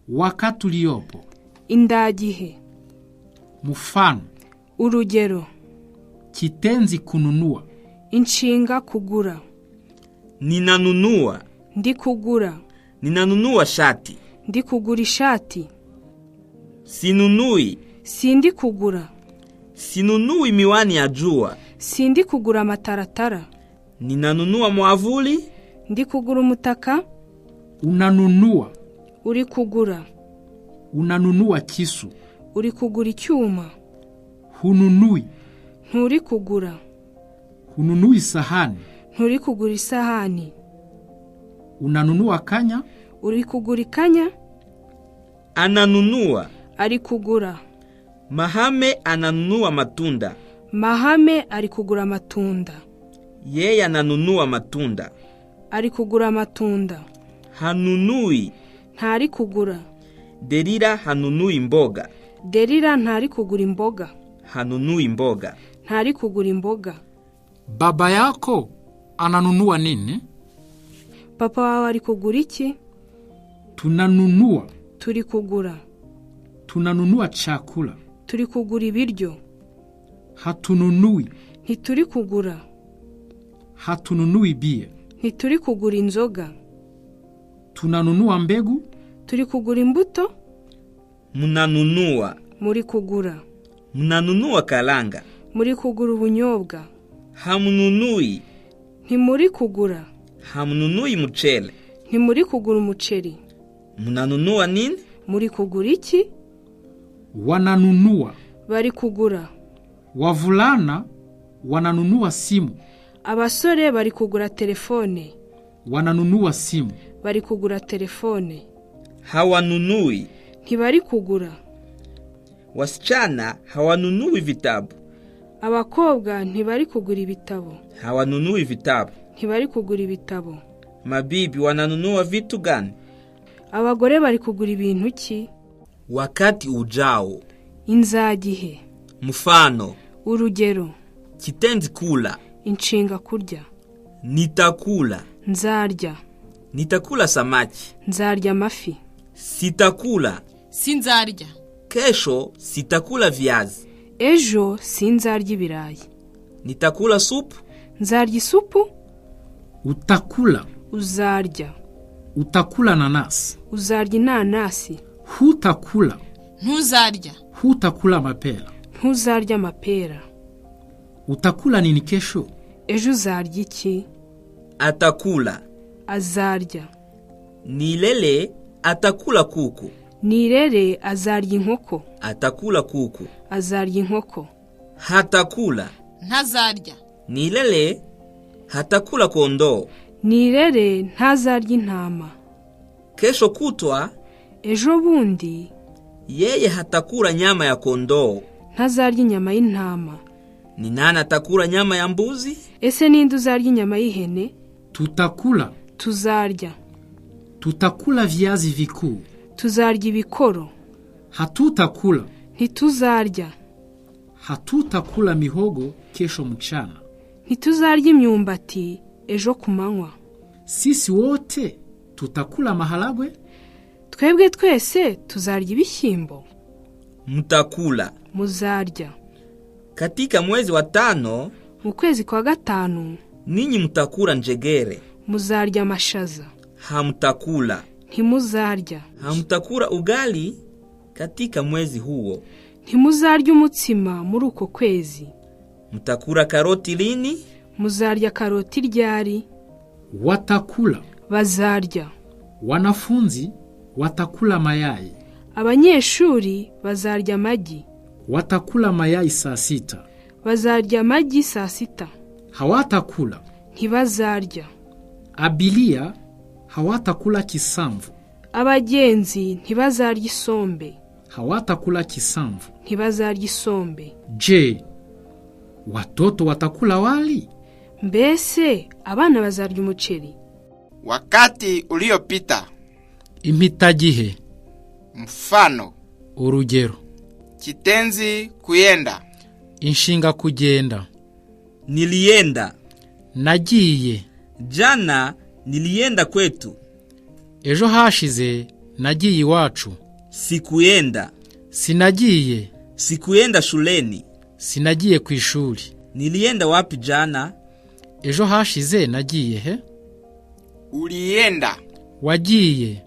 wakati uliopo. Indagihe. Mfano. Urugero. Kitenzi kununua. Inshinga kugura. Ninanunua. Ndi kugura. Ninanunua shati. Ndi kugura ishati. Sinunui. Sindi kugura. Sinunui miwani ya jua. Sindi kugura mataratara. Ninanunua mwavuli. Ndi kugura umutaka. Unanunua. Uri kugura. Unanunua kisu. Uri kugura icyuma. Hununui. Nturi kugura. Hununui sahani. Nturi kugura isahani. Unanunua kanya. Uri kugura ikanya. Ananunua. Ari kugura. Mahame ananunua matunda. Mahame ari kugura matunda. Yeye ananunua matunda. Ari kugura matunda. Hanunui. Ntari kugura. Derira hanunui mboga. Derira ntari kugura imboga. Hanunui mboga. Ntari kugura imboga. Baba yako ananunua nini? Papa wawe ari kugura iki? Tunanunua. Turi kugura. Tunanunua chakula. Turi kugura ibiryo. Hatununui. Ntituri kugura. Hatununui bia. Ntituri kugura inzoga. Tunanunua mbegu. Turi kugura imbuto. Munanunua. Muri kugura. Munanunua kalanga. Muri kugura ubunyobwa. Hamununui. Ntimuri kugura. Hamununui mchele. Ntimuri kugura umuceri. Munanunua nini? Muri kugura iki? Wananunua. Bari kugura. Wavulana wananunua simu. Abasore bari kugura telefone. Wananunua simu. Bari kugura telefone. Hawanunui. Ntibari kugura. Wasichana hawanunui vitabu. Abakobwa ntibari kugura ibitabo. Hawanunui vitabu. Ntibari kugura ibitabo. Mabibi wananunua vitu gani? Abagore bari kugura ibintu ki? Wakati ujao. Inzagihe. Mfano. Urugero. Kitenzi kula. Inshinga kurya. Nitakula. Nzarya. Nitakula samaki. Nzarya amafi. Sitakula. Sinzarya. Kesho sitakula viazi. Ejo sinzarya ibirayi. Nitakula supu. Nzarya isupu. Utakula. Uzarya. Utakula nanasi. Uzarya inanasi. Hutakula. Ntuzarya. Hutakula mapera. Ntuzarya amapera. Utakula nini kesho? Ejo uzarya iki? Atakula. Azarya. Nilele atakula kuku. Nirere azarya inkoko. Atakula kuku. Azarya inkoko. Hatakula. Ntazarya. Nilele hatakula kondoo. Nirere ntazarya intama. Kesho kutwa. Ejo bundi. Yeye hatakula nyama ya kondoo. Ntazarya inyama y'intama. Ni nani atakula nyama ya mbuzi? Ese ninde uzarya inyama y'ihene? Tutakula. Tuzarya. Tutakula viazi vikuu. Tuzarya ibikoro. Hatutakula. Ntituzarya. Hatutakula mihogo kesho mchana. Ntituzarya imyumbati ejo kumanywa. Sisi wote tutakula maharagwe. Twebwe twese tuzarya ibishyimbo. Mtakula. Muzarya. Katika mwezi wa 5. Mu kwezi kwa 5. Ninyi mtakula njegere. Muzarya amashaza. Hamtakula. Ntimuzarya. Hamtakula ugali katika mwezi huo. Ntimuzarya umutsima muri uko kwezi. Mtakula karoti lini? Muzarya karoti ryari? Watakula. Bazarya. Wanafunzi watakula mayai. Abanyeshuri bazarya amagi. Watakula mayai saa 6. Bazarya amagi saa 6. Hawatakula. Ntibazarya. Abilia hawatakula kisamvu. Abagenzi ntibazarya isombe. Hawatakula kisamvu. Ntibazarya isombe. Je, watoto watakula wali? Mbese abana bazarya umuceri? Wakati uliopita. Impitagihe. Mfano. Urugero. Kitenzi kuyenda. Inshinga kugenda. Nilienda. Nagiye. Jana nilienda kwetu. Ejo hashize Nagiye iwacu. Sikuenda. Sinagiye. Sikuenda shuleni. Sinagiye ku ishuri. Nilienda wapi jana? Ejo hashize nagiye he? Ulienda. Wagiye.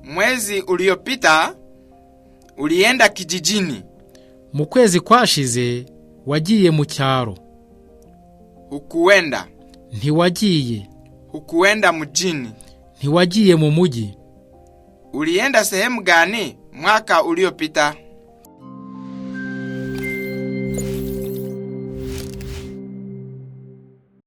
Mwezi uliopita ulienda kijijini. Mu kwezi kwashize wagiye mu cyaro. Hukuenda. Ntiwagiye. Hukuenda mjini. Ntiwagiye mu mujyi. Ulienda sehemu gani mwaka uliopita?